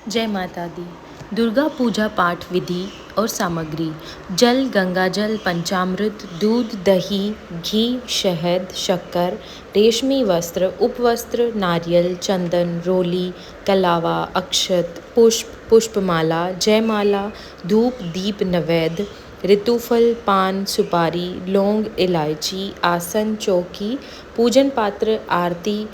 जय माता दी। दुर्गा पूजा पाठ विधि और सामग्री: जल, गंगाजल, पंचामृत, दूध, दही, घी, शहद, शक्कर, रेशमी वस्त्र, उपवस्त्र, नारियल, चंदन, रोली, कलावा, अक्षत, पुष्प, पुष्पमाला, जयमाला, धूप, दीप, नैवेद्य, ऋतुफल, पान, सुपारी, लौंग, इलायची, आसन, चौकी, पूजन पात्र, आरती,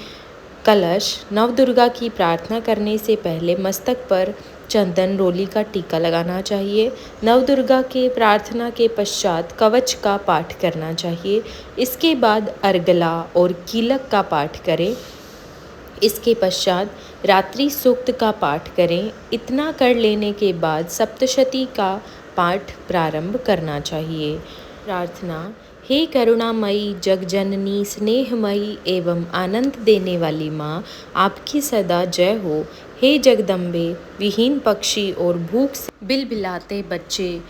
कलश। नवदुर्गा की प्रार्थना करने से पहले मस्तक पर चंदन रोली का टीका लगाना चाहिए। नवदुर्गा के प्रार्थना के पश्चात कवच का पाठ करना चाहिए। इसके बाद अर्गला और कीलक का पाठ करें। इसके पश्चात रात्रि सूक्त का पाठ करें। इतना कर लेने के बाद सप्तशती का पाठ प्रारंभ करना चाहिए। प्रार्थना: हे करुणामयी, जगजननी, स्नेहमयी एवं आनंद देने वाली माँ, आपकी सदा जय हो। हे जगदम्बे, विहीन पक्षी और भूख से बिलबिलाते बच्चे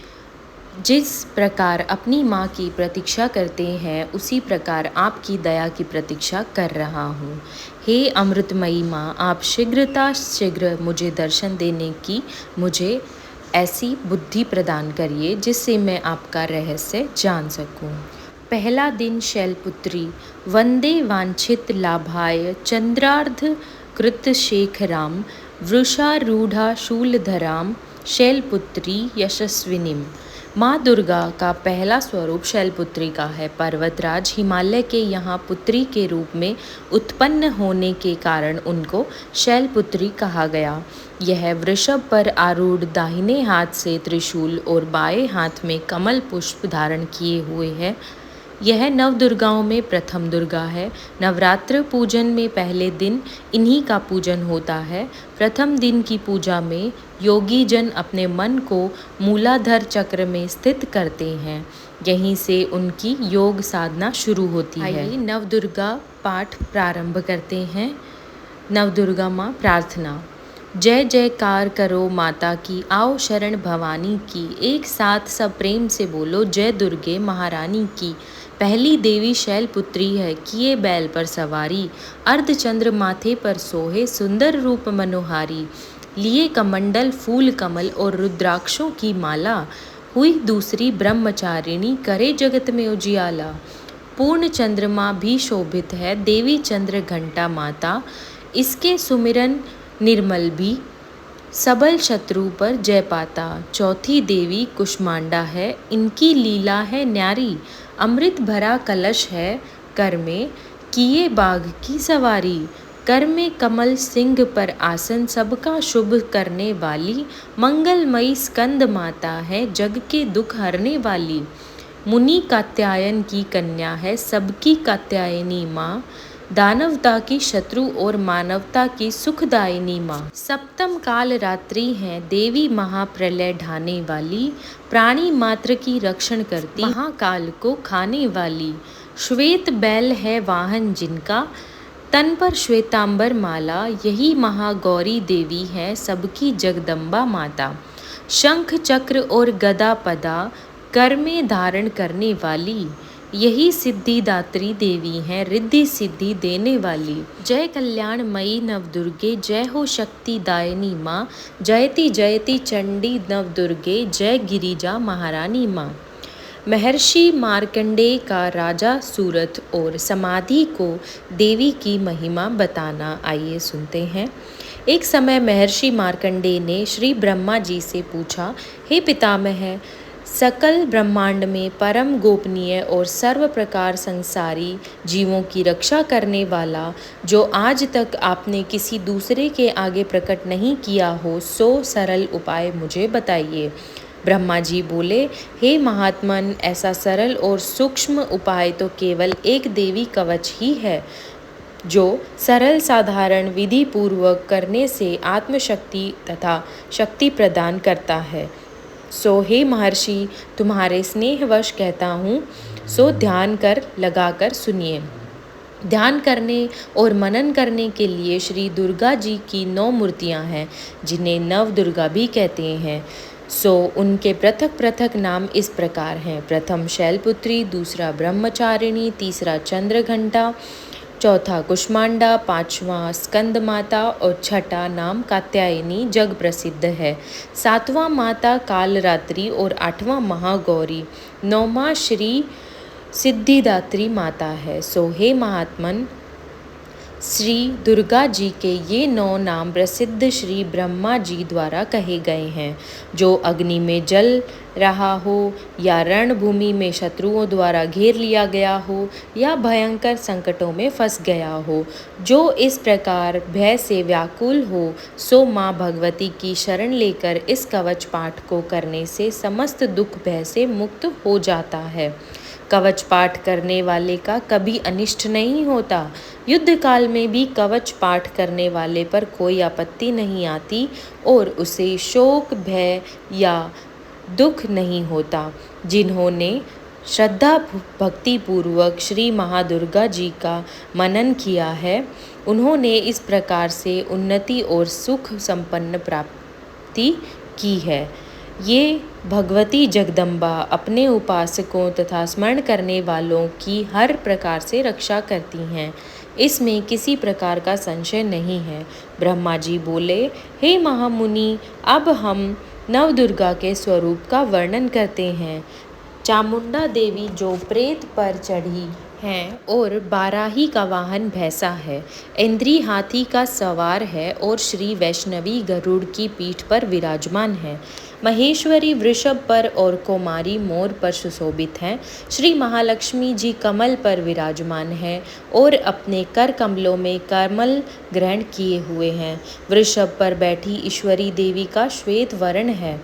जिस प्रकार अपनी माँ की प्रतीक्षा करते हैं, उसी प्रकार आपकी दया की प्रतीक्षा कर रहा हूँ। हे अमृतमयी माँ, आप शीघ्र मुझे दर्शन देने की मुझे ऐसी बुद्धि प्रदान करिए जिससे मैं आपका रहस्य जान सकूं। पहला दिन शैलपुत्री। वंदे वांछित लाभाय चंद्रार्ध कृत शेखराम, वृषारूढ़ा शूलधराम, शैलपुत्री यशस्विनीम। माँ दुर्गा का पहला स्वरूप शैलपुत्री का है। पर्वतराज हिमालय के यहाँ पुत्री के रूप में उत्पन्न होने के कारण उनको शैलपुत्री कहा गया। यह वृषभ पर आरूढ़ दाहिने हाथ से त्रिशूल और बाएं हाथ में कमल पुष्प धारण किए हुए है। यह नवदुर्गाओं में प्रथम दुर्गा है। नवरात्र पूजन में पहले दिन इन्हीं का पूजन होता है। प्रथम दिन की पूजा में योगी जन अपने मन को मूलाधार चक्र में स्थित करते हैं। यहीं से उनकी योग साधना शुरू होती है। आइए नवदुर्गा पाठ प्रारंभ करते हैं। नवदुर्गा माँ प्रार्थना: जय जयकार करो माता की, आओ शरण भवानी की। एक साथ सब प्रेम से बोलो, जय दुर्गे महारानी की। पहली देवी शैलपुत्री है, किए बैल पर सवारी। अर्धचंद्र माथे पर सोहे, सुंदर रूप मनोहारी। लिए कमंडल फूल कमल और रुद्राक्षों की माला। हुई दूसरी ब्रह्मचारिणी, करे जगत में उजियाला। पूर्ण चंद्रमा भी शोभित है, देवी चंद्र घंटा माता। इसके सुमिरन निर्मल भी, सबल शत्रु पर जय पाता। चौथी देवी कुष्मांडा है, इनकी लीला है न्यारी। अमृत भरा कलश है कर में, किए बाघ की सवारी। कर में कमल सिंह पर आसन, सबका शुभ करने वाली। मंगलमयी स्कंद माता है, जग के दुख हरने वाली। मुनि कात्यायन की कन्या है, सबकी कात्यायनी माँ। दानवता की शत्रु और मानवता की सुखदायिनी माँ। सप्तम काल रात्रि है, देवी महाप्रलय ढाने वाली। प्राणी मात्र की रक्षण करती, महाकाल को खाने वाली। श्वेत बैल है वाहन जिनका, तन पर श्वेतांबर माला। यही महागौरी देवी है, सबकी जगदम्बा माता। शंख चक्र और गदा पदा, कर में धारण करने वाली। यही सिद्धिदात्री देवी हैं, रिद्धि सिद्धि देने वाली। जय कल्याणमयी नवदुर्गे, जय हो शक्ति दायिनी माँ। जयति जयति चंडी नवदुर्गे, जय गिरिजा महारानी माँ। महर्षि मार्कंडेय का राजा सूरत और समाधि को देवी की महिमा बताना। आइए सुनते हैं। एक समय महर्षि मार्कंडेय ने श्री ब्रह्मा जी से पूछा, हे पितामह, सकल ब्रह्मांड में परम गोपनीय और सर्व प्रकार संसारी जीवों की रक्षा करने वाला, जो आज तक आपने किसी दूसरे के आगे प्रकट नहीं किया हो, सो सरल उपाय मुझे बताइए। ब्रह्मा जी बोले, हे महात्मन, ऐसा सरल और सूक्ष्म उपाय तो केवल एक देवी कवच ही है, जो सरल साधारण विधि पूर्वक करने से आत्मशक्ति तथा शक्ति प्रदान करता है। सो हे महर्षि, तुम्हारे स्नेहवश कहता हूँ, सो ध्यान कर लगाकर सुनिए। ध्यान करने और मनन करने के लिए श्री दुर्गा जी की 9 मूर्तियाँ हैं, जिन्हें नव दुर्गा भी कहते हैं। सो उनके पृथक पृथक नाम इस प्रकार हैं। प्रथम शैलपुत्री, दूसरा ब्रह्मचारिणी, तीसरा चंद्रघंटा, चौथा कुष्मांडा, पांचवा स्कंद माता और छठा नाम कात्यायनी जग प्रसिद्ध है। सातवां माता कालरात्रि और आठवां महागौरी। नौवां श्री सिद्धिदात्री माता है। सो हे महात्मन, श्री दुर्गा जी के ये 9 नाम प्रसिद्ध श्री ब्रह्मा जी द्वारा कहे गए हैं। जो अग्नि में जल रहा हो, या रणभूमि में शत्रुओं द्वारा घेर लिया गया हो, या भयंकर संकटों में फंस गया हो, जो इस प्रकार भय से व्याकुल हो, सो माँ भगवती की शरण लेकर इस कवच पाठ को करने से समस्त दुख भय से मुक्त हो जाता है। कवच पाठ करने वाले का कभी अनिष्ट नहीं होता। युद्ध काल में भी कवच पाठ करने वाले पर कोई आपत्ति नहीं आती और उसे शोक, भय या दुख नहीं होता। जिन्होंने श्रद्धा भक्ति पूर्वक श्री महादुर्गा जी का मनन किया है, उन्होंने इस प्रकार से उन्नति और सुख संपन्न प्राप्ति की है। ये भगवती जगदम्बा अपने उपासकों तथा स्मरण करने वालों की हर प्रकार से रक्षा करती हैं। इसमें किसी प्रकार का संशय नहीं है। ब्रह्मा जी बोले, हे महामुनि, अब हम नवदुर्गा के स्वरूप का वर्णन करते हैं। चामुंडा देवी जो प्रेत पर चढ़ी हैं और बाराही का वाहन भैंसा है, इंद्री हाथी का सवार है और श्री वैष्णवी गरुड़ की पीठ पर विराजमान है। महेश्वरी वृषभ पर और कुमारी मोर पर सुशोभित हैं। श्री महालक्ष्मी जी कमल पर विराजमान है और अपने कर कमलों में कमल ग्रहण किए हुए हैं। वृषभ पर बैठी ईश्वरी देवी का श्वेत वर्ण है।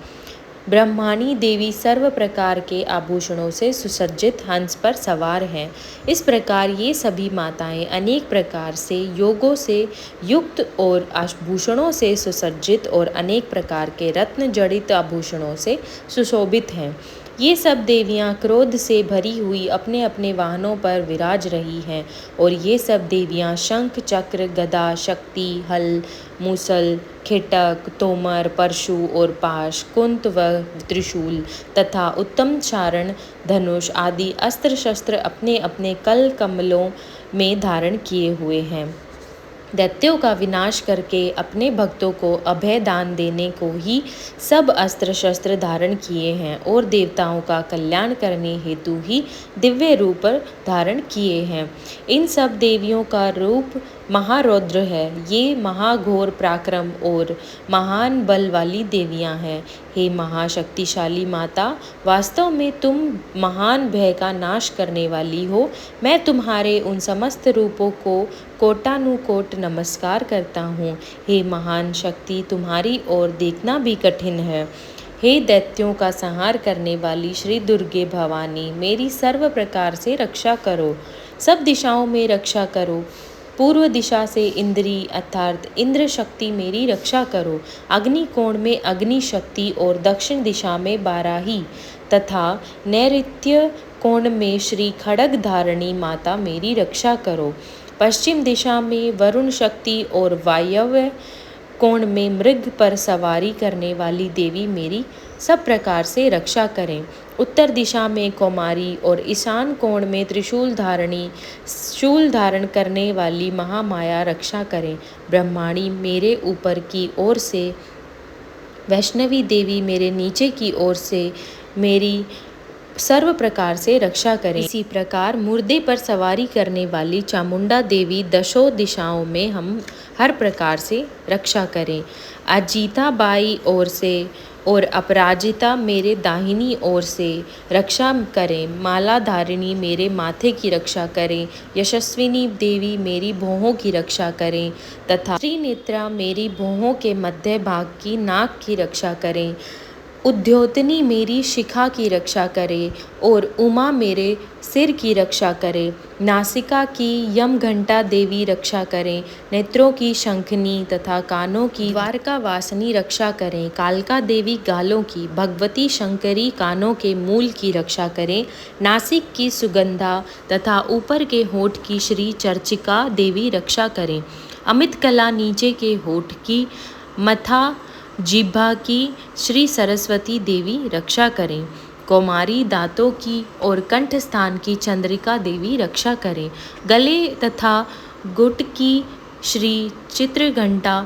ब्रह्माणी देवी सर्व प्रकार के आभूषणों से सुसज्जित हंस पर सवार हैं। इस प्रकार ये सभी माताएं अनेक प्रकार से योगों से युक्त और आभूषणों से सुसज्जित और अनेक प्रकार के रत्न जड़ित आभूषणों से सुशोभित हैं। ये सब देवियां क्रोध से भरी हुई अपने अपने वाहनों पर विराज रही हैं और ये सब देवियां शंख, चक्र, गदा, शक्ति, हल, मूसल, खिटक, तोमर, परशु और पाश, कुंत व त्रिशूल तथा उत्तम चारण, धनुष आदि अस्त्र शस्त्र अपने अपने कल कमलों में धारण किए हुए हैं। दैत्यों का विनाश करके अपने भक्तों को अभय दान देने को ही सब अस्त्र शस्त्र धारण किए हैं और देवताओं का कल्याण करने हेतु ही दिव्य रूप धारण किए हैं। इन सब देवियों का रूप महारौद्र है। ये महाघोर पराक्रम और महान बल वाली देवियां हैं। हे महाशक्तिशाली माता, वास्तव में तुम महान भय का नाश करने वाली हो। मैं तुम्हारे उन समस्त रूपों को कोटानुकोट नमस्कार करता हूँ। हे महान शक्ति, तुम्हारी ओर देखना भी कठिन है। हे दैत्यों का संहार करने वाली श्री दुर्गे भवानी, मेरी सर्व प्रकार से रक्षा करो। सब दिशाओं में रक्षा करो। पूर्व दिशा से इंद्री अर्थात इंद्र शक्ति मेरी रक्षा करो। अग्नि कोण में अग्नि शक्ति और दक्षिण दिशा में बाराही तथा नैऋत्य कोण में श्री खड्ग धारणी माता मेरी रक्षा करो। पश्चिम दिशा में वरुण शक्ति और वायव्य कोण में मृग पर सवारी करने वाली देवी मेरी सब प्रकार से रक्षा करें। उत्तर दिशा में कौमारी और ईशान कोण में त्रिशूल धारणी शूल धारण करने वाली महामाया रक्षा करें। ब्रह्माणी मेरे ऊपर की ओर से, वैष्णवी देवी मेरे नीचे की ओर से मेरी सर्व प्रकार से रक्षा करें। इसी प्रकार मुर्दे पर सवारी करने वाली चामुंडा देवी दशों दिशाओं में हम हर प्रकार से रक्षा करें। अजीता बाई ओर से और अपराजिता मेरे दाहिनी ओर से रक्षा करें। माला धारिणी मेरे माथे की रक्षा करें। यशस्विनी देवी मेरी भौहों की रक्षा करें तथा त्रिनेत्रा मेरी भौहों के मध्य भाग की नाक की रक्षा करें। उद्योतनी मेरी शिखा की रक्षा करे और उमा मेरे सिर की रक्षा करे। नासिका की यमघंटा देवी रक्षा करें। नेत्रों की शंखनी तथा कानों की द्वारका वासनी रक्षा करें। कालका देवी गालों की, भगवती शंकरी कानों के मूल की रक्षा करें। नासिक की सुगंधा तथा ऊपर के होठ की श्री चर्चिका देवी रक्षा करें। अमित कला नीचे के होठ की, मथा जिह्वा की श्री सरस्वती देवी रक्षा करें। कौमारी दांतों की और कंठ स्थान की चंद्रिका देवी रक्षा करें। गले तथा गुट की श्री चित्रघंटा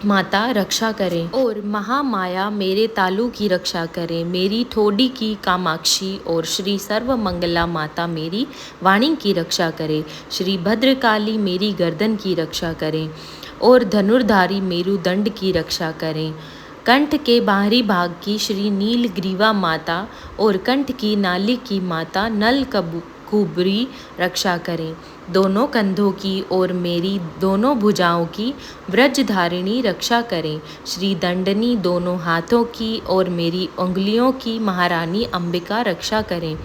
माता रक्षा करें और महामाया मेरे तालू की रक्षा करें। मेरी ठोडी की कामाक्षी और श्री सर्वमंगला माता मेरी वाणी की रक्षा करें। श्री भद्रकाली मेरी गर्दन की रक्षा करें और धनुर्धारी मेरुदंड की रक्षा करें। कंठ के बाहरी भाग की श्री नीलग्रीवा माता और कंठ की नाली की माता नल कुबरी रक्षा करें। दोनों कंधों की और मेरी दोनों भुजाओं की व्रजधारिणी रक्षा करें। श्री दंडनी दोनों हाथों की और मेरी उंगलियों की महारानी अंबिका रक्षा करें।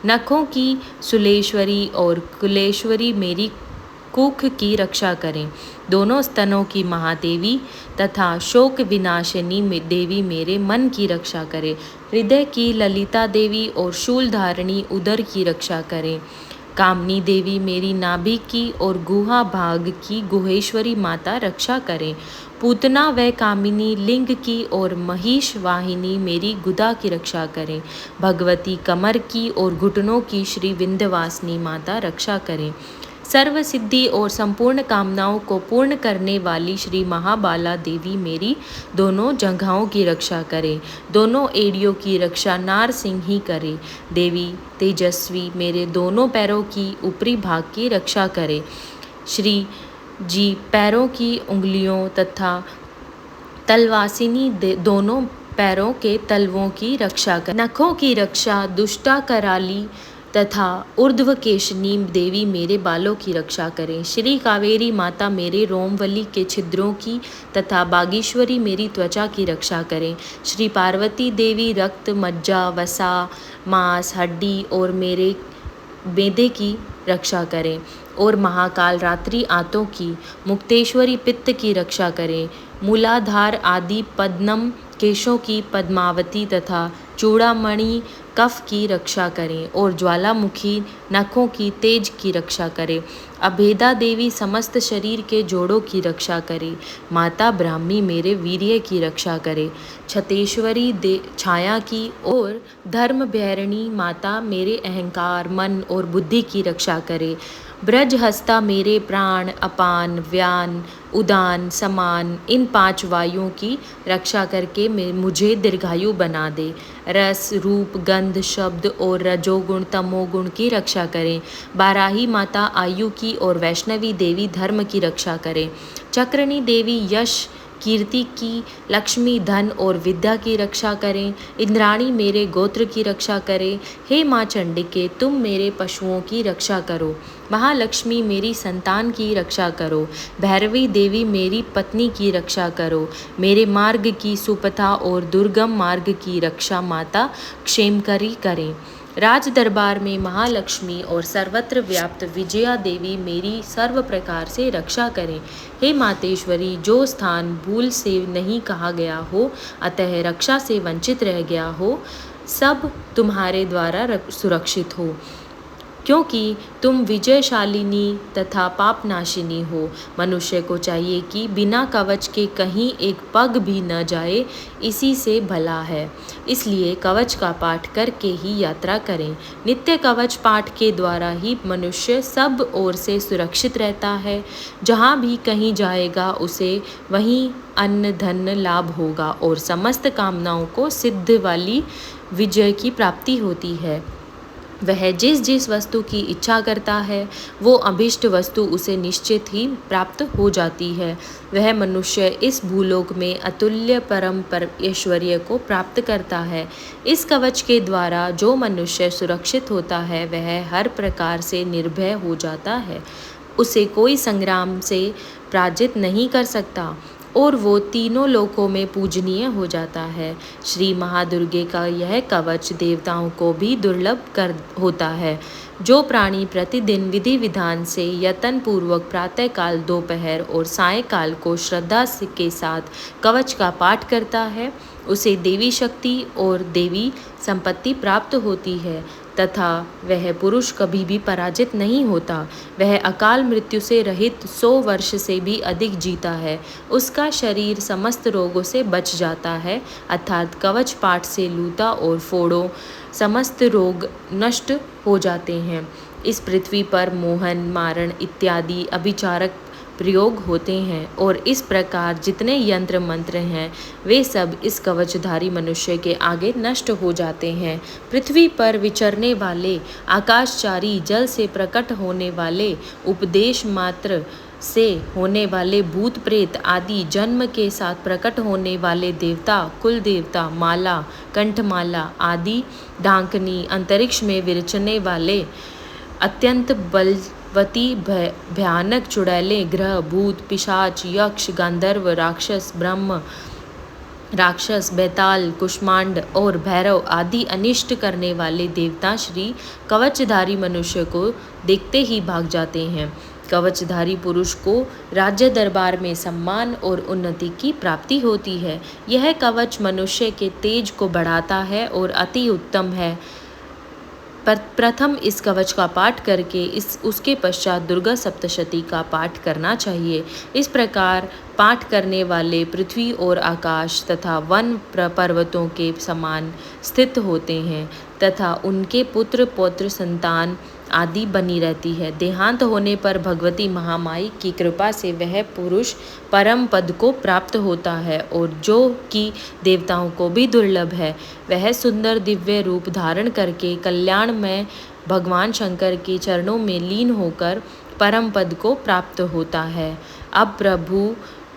नखों की सुलेश्वरी और कुलेश्वरी मेरी कुख की रक्षा करें। दोनों स्तनों की महादेवी तथा शोक विनाशिनी देवी मेरे मन की रक्षा करें। हृदय की ललिता देवी और शूलधारिणी उदर की रक्षा करें। कामनी देवी मेरी नाभि की और गुहा भाग की गुहेश्वरी माता रक्षा करें। पूतना व कामिनी लिंग की और महिष वाहिनी मेरी गुदा की रक्षा करें। भगवती कमर की और घुटनों की श्री विंध्यवासिनी माता रक्षा करें। सर्व सिद्धि और संपूर्ण कामनाओं को पूर्ण करने वाली श्री महाबाला देवी मेरी दोनों जंघाओं की रक्षा करें। दोनों एड़ियों की रक्षा नार सिंह ही करे। देवी तेजस्वी मेरे दोनों पैरों की ऊपरी भाग की रक्षा करे। श्री जी पैरों की उंगलियों तथा तलवासिनी दोनों पैरों के तलवों की रक्षा करें। नखों की रक्षा दुष्टा कराली तथा ऊर्ध्वकेशनी देवी मेरे बालों की रक्षा करें। श्री कावेरी माता मेरे रोमवली के छिद्रों की तथा बागीश्वरी मेरी त्वचा की रक्षा करें। श्री पार्वती देवी रक्त मज्जा वसा मांस हड्डी और मेरे बेदे की रक्षा करें और महाकाल रात्रि आंतों की मुक्तेश्वरी पित्त की रक्षा करें। मूलाधार आदि पद्मम केशों की पद्मावती तथा चूड़ामणि कफ की रक्षा करें और ज्वालामुखी नखों की तेज की रक्षा करें। अभेदा देवी समस्त शरीर के जोड़ों की रक्षा करे। माता ब्राह्मी मेरे वीर्य की रक्षा करे। छतेश्वरी छाया की और धर्म भैरणी माता मेरे अहंकार मन और बुद्धि की रक्षा करे। ब्रजहस्ता मेरे प्राण अपान व्यान उदान समान इन 5 वायुओं की रक्षा करके मुझे दीर्घायु बना दे। रस रूप गंध शब्द और रजोगुण तमोगुण की रक्षा करें। बाराही माता आयु की और वैष्णवी देवी धर्म की रक्षा करें। चक्रनी देवी यश कीर्ति की लक्ष्मी धन और विद्या की रक्षा करें। इंद्राणी मेरे गोत्र की रक्षा करें। हे माँ चंडिके तुम मेरे पशुओं की रक्षा करो। महालक्ष्मी मेरी संतान की रक्षा करो। भैरवी देवी मेरी पत्नी की रक्षा करो। मेरे मार्ग की सुपथा और दुर्गम मार्ग की रक्षा माता क्षेमकरी करें। राज दरबार में महालक्ष्मी और सर्वत्र व्याप्त विजया देवी मेरी सर्व प्रकार से रक्षा करें। हे मातेश्वरी जो स्थान भूल से नहीं कहा गया हो अतः रक्षा से वंचित रह गया हो सब तुम्हारे द्वारा सुरक्षित हो, क्योंकि तुम विजयशालिनी तथा पापनाशिनी हो। मनुष्य को चाहिए कि बिना कवच के कहीं एक पग भी न जाए, इसी से भला है। इसलिए कवच का पाठ करके ही यात्रा करें। नित्य कवच पाठ के द्वारा ही मनुष्य सब ओर से सुरक्षित रहता है। जहाँ भी कहीं जाएगा उसे वहीं अन्न धन लाभ होगा और समस्त कामनाओं को सिद्ध वाली विजय की प्राप्ति होती है। वह जिस जिस वस्तु की इच्छा करता है वो अभीष्ट वस्तु उसे निश्चित ही प्राप्त हो जाती है। वह मनुष्य इस भूलोक में अतुल्य परम ऐश्वर्य को प्राप्त करता है। इस कवच के द्वारा जो मनुष्य सुरक्षित होता है वह हर प्रकार से निर्भय हो जाता है। उसे कोई संग्राम से पराजित नहीं कर सकता और वो तीनों लोकों में पूजनीय हो जाता है। श्री महादुर्गे का यह कवच देवताओं को भी दुर्लभ कर होता है। जो प्राणी प्रतिदिन विधि विधान से यत्न पूर्वक प्रातःकाल दोपहर और सायंकाल को श्रद्धा के साथ कवच का पाठ करता है उसे देवी शक्ति और देवी संपत्ति प्राप्त होती है तथा वह पुरुष कभी भी पराजित नहीं होता। वह अकाल मृत्यु से रहित 100 वर्ष से भी अधिक जीता है। उसका शरीर समस्त रोगों से बच जाता है, अर्थात कवच पाठ से लूटा और फोड़ों समस्त रोग नष्ट हो जाते हैं। इस पृथ्वी पर मोहन, मारण इत्यादि अभिचारक प्रयोग होते हैं और इस प्रकार जितने यंत्र मंत्र हैं वे सब इस कवचधारी मनुष्य के आगे नष्ट हो जाते हैं। पृथ्वी पर विचरने वाले आकाशचारी, जल से प्रकट होने वाले, उपदेश मात्र से होने वाले भूत प्रेत आदि, जन्म के साथ प्रकट होने वाले देवता, कुल देवता, माला, कंठमाला आदि, ढांकनी, अंतरिक्ष में विरचने वाले अत्यंत बलवती भयानक चुड़ैलें, ग्रह, भूत, पिशाच, यक्ष, गंधर्व, राक्षस, ब्रह्म राक्षस, बेताल, कुष्मांड और भैरव आदि अनिष्ट करने वाले देवता श्री कवचधारी मनुष्य को देखते ही भाग जाते हैं। कवचधारी पुरुष को राज्य दरबार में सम्मान और उन्नति की प्राप्ति होती है। यह कवच मनुष्य के तेज को बढ़ाता है और अति उत्तम है। प्रथम इस कवच का पाठ करके उसके पश्चात दुर्गा सप्तशती का पाठ करना चाहिए। इस प्रकार पाठ करने वाले पृथ्वी और आकाश तथा वन पर्वतों के समान स्थित होते हैं तथा उनके पुत्र पौत्र संतान आदि बनी रहती है। देहांत होने पर भगवती महामाई की कृपा से वह पुरुष परम पद को प्राप्त होता है और जो कि देवताओं को भी दुर्लभ है, वह सुंदर दिव्य रूप धारण करके कल्याण में भगवान शंकर के चरणों में लीन होकर परम पद को प्राप्त होता है। अब प्रभु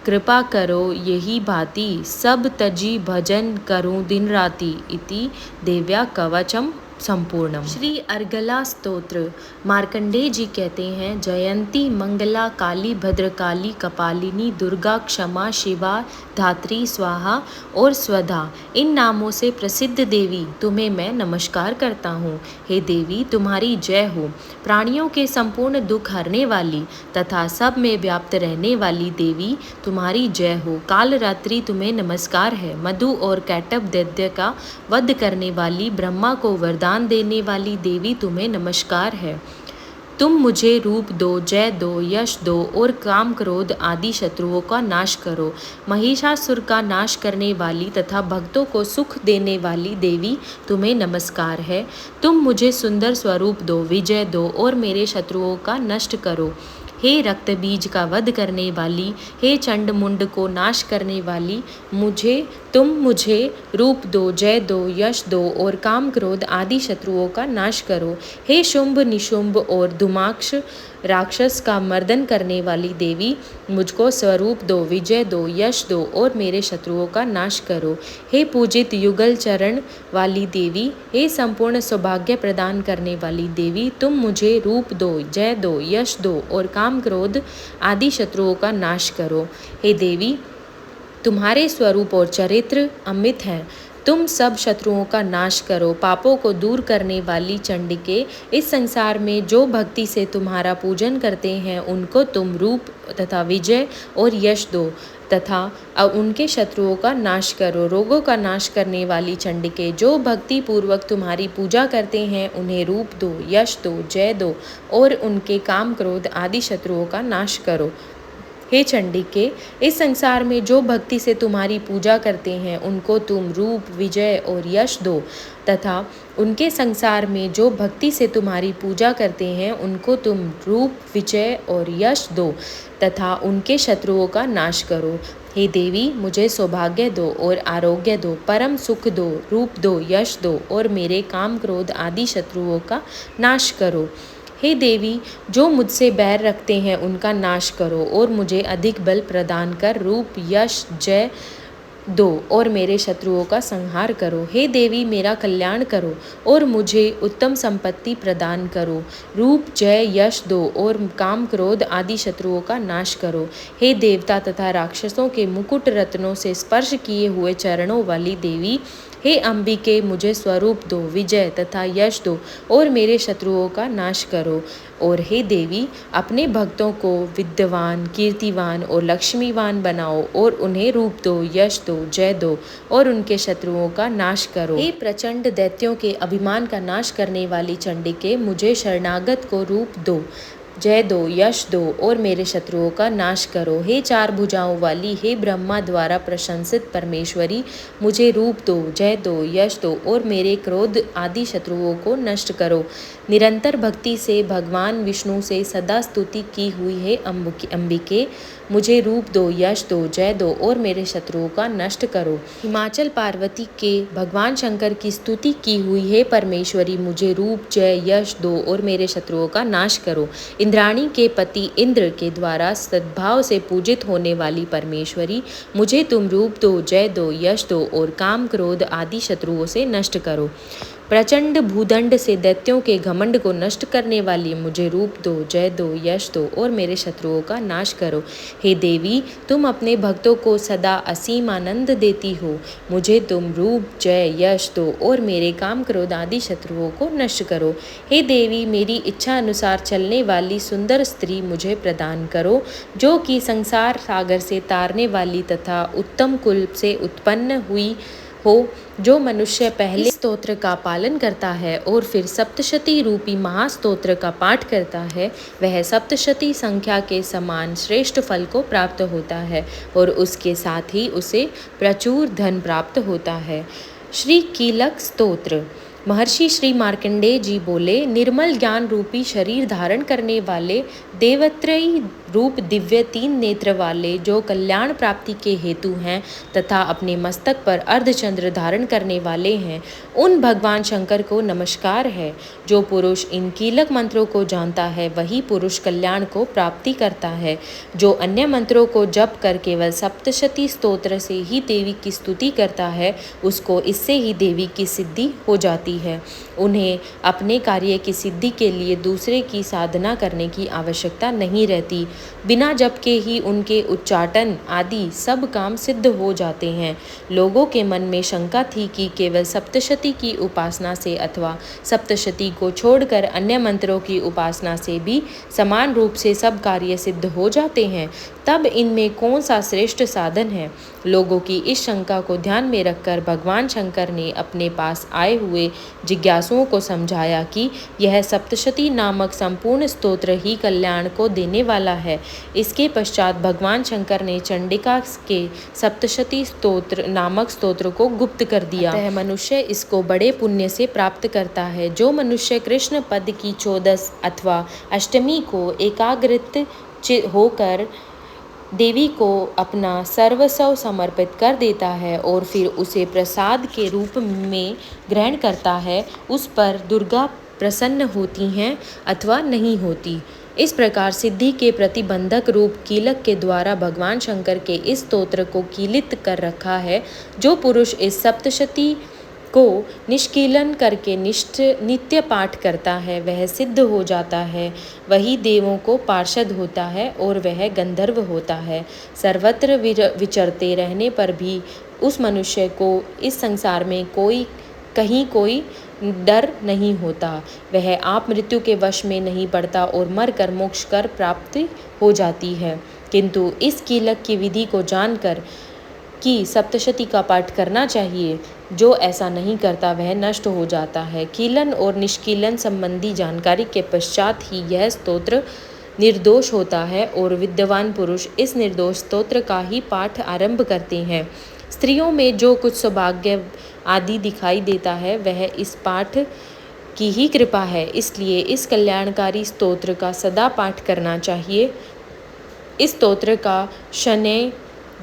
कृपा करो यही भांति, सब तजी भजन करूं दिन राति, इति देव्या कवचम संपूर्णम। श्री अर्गला स्तोत्र। मार्कंडेय जी कहते हैं, जयंती मंगला काली भद्रकाली कपालिनी दुर्गा क्षमा शिवा धात्री स्वाहा और स्वधा, इन नामों से प्रसिद्ध देवी तुम्हें मैं नमस्कार करता हूँ। हे देवी तुम्हारी जय हो। प्राणियों के संपूर्ण दुख हरने वाली तथा सब में व्याप्त रहने वाली देवी तुम्हारी जय हो। काल रात्रि तुम्हें नमस्कार है। मधु और कैटभ दैत्य का वध करने वाली, ब्रह्मा को वरदान देने वाली देवी तुम्हें नमस्कार है। तुम मुझे रूप दो, जय दो, यश दो और काम क्रोध आदि शत्रुओं का नाश करो। महिषासुर का नाश करने वाली तथा भक्तों को सुख देने वाली देवी तुम्हें नमस्कार है। तुम मुझे सुंदर स्वरूप दो, विजय दो और मेरे शत्रुओं का नष्ट करो। हे रक्त बीज का वध करने वाली, हे चंड मुंड को नाश करने वाली, तुम मुझे रूप दो, जय दो, यश दो और काम क्रोध आदि शत्रुओं का नाश करो। हे शुंभ निशुंभ और धुमाक्ष राक्षस का मर्दन करने वाली देवी, मुझको स्वरूप दो, विजय दो, यश दो और मेरे शत्रुओं का नाश करो। हे पूजित युगल चरण वाली देवी, हे संपूर्ण सौभाग्य प्रदान करने वाली देवी, तुम मुझे रूप दो, जय दो, यश दो और काम क्रोध आदि शत्रुओं का नाश करो। हे देवी तुम्हारे स्वरूप और चरित्र अमित हैं। तुम सब शत्रुओं का नाश करो। पापों को दूर करने वाली चंडिके, इस संसार में जो भक्ति से तुम्हारा पूजन करते हैं उनको तुम रूप तथा विजय और यश दो तथा उनके शत्रुओं का नाश करो। रोगों का नाश करने वाली चंडिके, जो भक्ति पूर्वक तुम्हारी पूजा करते हैं उन्हें रूप दो, यश दो, जय दो और उनके काम क्रोध आदि शत्रुओं का नाश करो। हे चंडिके, इस संसार में जो भक्ति से तुम्हारी पूजा करते हैं उनको तुम रूप, विजय और यश दो तथा उनके संसार में जो भक्ति से तुम्हारी पूजा करते हैं उनको तुम रूप, विजय और यश दो तथा उनके शत्रुओं का नाश करो। हे देवी मुझे सौभाग्य दो और आरोग्य दो, परम सुख दो, रूप दो, यश दो और मेरे काम क्रोध आदि शत्रुओं का नाश करो। हे देवी जो मुझसे बैर रखते हैं उनका नाश करो और मुझे अधिक बल प्रदान कर रूप, यश, जय दो और मेरे शत्रुओं का संहार करो। हे देवी मेरा कल्याण करो और मुझे उत्तम संपत्ति प्रदान करो। रूप, जय, यश दो और काम क्रोध आदि शत्रुओं का नाश करो। हे देवता तथा राक्षसों के मुकुट रत्नों से स्पर्श किए हुए चरणों वाली देवी, हे अंबिके मुझे स्वरूप दो, विजय तथा यश दो और मेरे शत्रुओं का नाश करो। और हे देवी अपने भक्तों को विद्वान, कीर्तिवान और लक्ष्मीवान बनाओ और उन्हें रूप दो, यश दो, जय दो और उनके शत्रुओं का नाश करो। हे प्रचंड दैत्यों के अभिमान का नाश करने वाली चंडिके, मुझे शरणागत को रूप दो, जय दो, यश दो और मेरे शत्रुओं का नाश करो। हे चार भुजाओं वाली, हे ब्रह्मा द्वारा प्रशंसित परमेश्वरी, मुझे रूप दो, जय दो, यश दो और मेरे क्रोध आदि शत्रुओं को नष्ट करो। निरंतर भक्ति से भगवान विष्णु से सदा स्तुति की हुई है अंबिके, मुझे रूप दो, यश दो, जय दो और मेरे शत्रुओं का नष्ट करो। हिमाचल पार्वती के भगवान शंकर की स्तुति की हुई है परमेश्वरी, मुझे रूप, जय, यश दो और मेरे शत्रुओं का नाश करो। इंद्राणी के पति इंद्र के द्वारा सद्भाव से पूजित होने वाली परमेश्वरी, मुझे तुम रूप दो, जय दो, यश दो और काम, क्रोध आदि शत्रुओं से नष्ट करो। प्रचंड भूदंड से दैत्यों के घमंड को नष्ट करने वाली, मुझे रूप दो, जय दो, यश दो और मेरे शत्रुओं का नाश करो। हे देवी, तुम अपने भक्तों को सदा असीम आनंद देती हो, मुझे तुम रूप, जय, यश दो और मेरे काम, क्रोध आदि शत्रुओं को नष्ट करो। हे देवी, मेरी इच्छा अनुसार चलने वाली सुंदर स्त्री मुझे प्रदान करो, जो कि संसार सागर से तारने वाली तथा उत्तम कुल से उत्पन्न हुई हो। जो मनुष्य पहले स्तोत्र का पालन करता है और फिर सप्तशती रूपी महास्तोत्र का पाठ करता है, वह सप्तशती संख्या के समान श्रेष्ठ फल को प्राप्त होता है और उसके साथ ही उसे प्रचुर धन प्राप्त होता है। श्री कीलक स्तोत्र। महर्षि श्री मार्कंडेय जी बोले, निर्मल ज्ञान रूपी शरीर धारण करने वाले, देवत्रयी रूप दिव्य तीन नेत्र वाले, जो कल्याण प्राप्ति के हेतु हैं तथा अपने मस्तक पर अर्धचंद्र धारण करने वाले हैं, उन भगवान शंकर को नमस्कार है। जो पुरुष इन कीलक मंत्रों को जानता है, वही पुरुष कल्याण को प्राप्ति करता है। जो अन्य मंत्रों को जप कर केवल सप्तशती स्तोत्र से ही देवी की स्तुति करता है, उसको इससे ही देवी की सिद्धि हो जाती है। उन्हें अपने कार्य की सिद्धि के लिए दूसरे की साधना करने की आवश्यकता नहीं रहती। बिना जप के ही उनके उच्चाटन आदि सब काम सिद्ध हो जाते हैं। लोगों के मन में शंका थी कि केवल सप्तशती की उपासना से अथवा सप्तशती को छोड़कर अन्य मंत्रों की उपासना से भी समान रूप से सब कार्य सिद्ध हो जाते हैं, तब इनमें कौन सा श्रेष्ठ साधन है। लोगों की इस शंका को ध्यान में रखकर भगवान शंकर ने अपने पास आए हुए जिज्ञासुओं को समझाया कि यह सप्तशती नामक संपूर्ण स्तोत्र ही कल्याण को देने वाला है। इसके पश्चात भगवान शंकर ने चंडिका के सप्तशती स्तोत्र नामक स्तोत्र को गुप्त कर दिया। अतः मनुष्य इसको बड़े पुण्य से प्राप्त करता है। जो मनुष्य कृष्ण पद की 14 अथवा अष्टमी को एकाग्रित होकर देवी को अपना सर्वस्व समर्पित कर देता है और फिर उसे प्रसाद के रूप में ग्रहण करता है, उस पर दुर्गा प्रसन्न होती हैं अथवा नहीं होती। इस प्रकार सिद्धि के प्रतिबंधक रूप कीलक के द्वारा भगवान शंकर के इस स्तोत्र को कीलित कर रखा है। जो पुरुष इस सप्तशती को निष्कीलन करके नित्य पाठ करता है, वह सिद्ध हो जाता है, वही देवों को पार्षद होता है और वह गंधर्व होता है। सर्वत्र विचरते रहने पर भी उस मनुष्य को इस संसार में कहीं कोई डर नहीं होता। वह आप मृत्यु के वश में नहीं पड़ता और मर कर मोक्ष कर प्राप्ति हो जाती है। किंतु इस कीलक की विधि को जानकर कि सप्तशती का पाठ करना चाहिए, जो ऐसा नहीं करता वह नष्ट हो जाता है। कीलन और निष्कीलन संबंधी जानकारी के पश्चात ही यह स्तोत्र निर्दोष होता है और विद्वान पुरुष इस निर्दोष स्तोत्र का ही पाठ आरंभ करते हैं। स्त्रियों में जो कुछ सौभाग्य आदि दिखाई देता है, वह इस पाठ की ही कृपा है। इसलिए इस कल्याणकारी स्तोत्र का सदा पाठ करना चाहिए। इस स्तोत्र का शनैः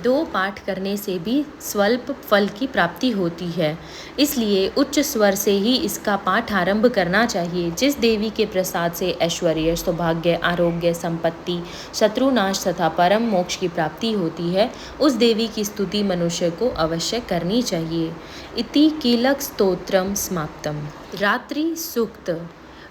2 पाठ करने से भी स्वल्प फल की प्राप्ति होती है। इसलिए उच्च स्वर से ही इसका पाठ आरंभ करना चाहिए। जिस देवी के प्रसाद से ऐश्वर्य, सौभाग्य, आरोग्य, संपत्ति, शत्रुनाश तथा परम मोक्ष की प्राप्ति होती है, उस देवी की स्तुति मनुष्य को अवश्य करनी चाहिए। इति कीलक स्तोत्रम समाप्तम। रात्रि सूक्त।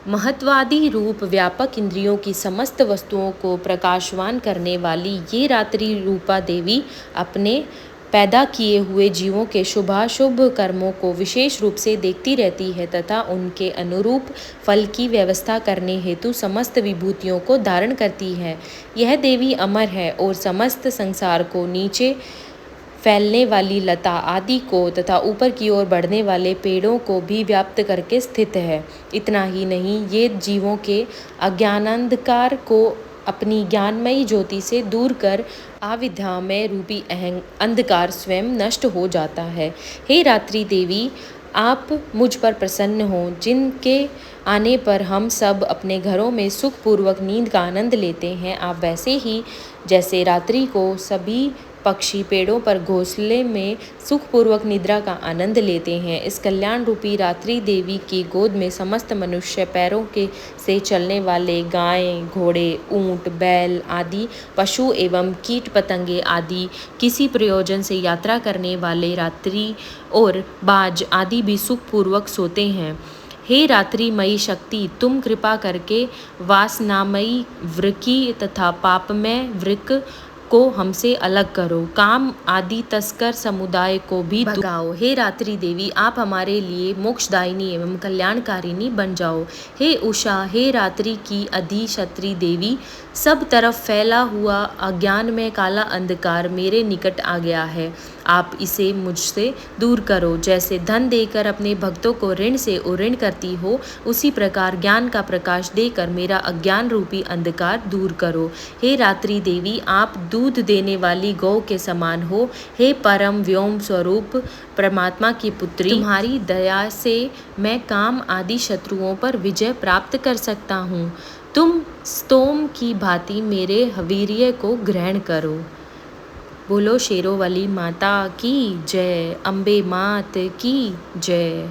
महत्वादि रूप व्यापक इंद्रियों की समस्त वस्तुओं को प्रकाशवान करने वाली ये रात्रि रूपा देवी अपने पैदा किए हुए जीवों के शुभाशुभ कर्मों को विशेष रूप से देखती रहती है तथा उनके अनुरूप फल की व्यवस्था करने हेतु समस्त विभूतियों को धारण करती है। यह देवी अमर है और समस्त संसार को नीचे फैलने वाली लता आदि को तथा ऊपर की ओर बढ़ने वाले पेड़ों को भी व्याप्त करके स्थित है। इतना ही नहीं, ये जीवों के अज्ञानांधकार को अपनी ज्ञानमयी ज्योति से दूर कर अविद्यामय रूपी अंधकार स्वयं नष्ट हो जाता है। हे रात्रि देवी, आप मुझ पर प्रसन्न हो, जिनके आने पर हम सब अपने घरों में सुखपूर्वक नींद का आनंद लेते हैं। आप वैसे ही जैसे रात्रि को सभी पक्षी पेड़ों पर घोंसले में सुखपूर्वक निद्रा का आनंद लेते हैं, इस कल्याण रूपी रात्रि देवी की गोद में समस्त मनुष्य पैरों के से चलने वाले गायें, घोड़े, ऊंट, बैल आदि पशु एवं कीट पतंगे आदि किसी प्रयोजन से यात्रा करने वाले रात्रि और बाज आदि भी सुखपूर्वक सोते हैं। हे रात्रिमयी शक्ति, तुम कृपा करके वासनामयी वृकी तथा पापमय वृक को हमसे अलग करो, काम आदि तस्कर समुदाय को भी भगाओ। हे रात्रि देवी, आप हमारे लिए मोक्षदायिनी एवं कल्याणकारिणी बन जाओ। हे उषा, हे रात्रि की अधिष्ठात्री देवी, सब तरफ फैला हुआ अज्ञान में काला अंधकार मेरे निकट आ गया है, आप इसे मुझसे दूर करो। जैसे धन देकर अपने भक्तों को ऋण से उऋण करती हो, उसी प्रकार ज्ञान का प्रकाश देकर मेरा अज्ञान रूपी अंधकार दूर करो। हे रात्रि देवी, आप दूध देने वाली गौ के समान हो। हे परम व्योम स्वरूप परमात्मा की पुत्री, तुम्हारी दया से मैं काम आदि शत्रुओं पर विजय प्राप्त कर सकता हूँ। तुम स्तोम की भांति मेरे वीर्य को ग्रहण करो। बोलो शेरों वाली माता की जय, अम्बे मात की जय।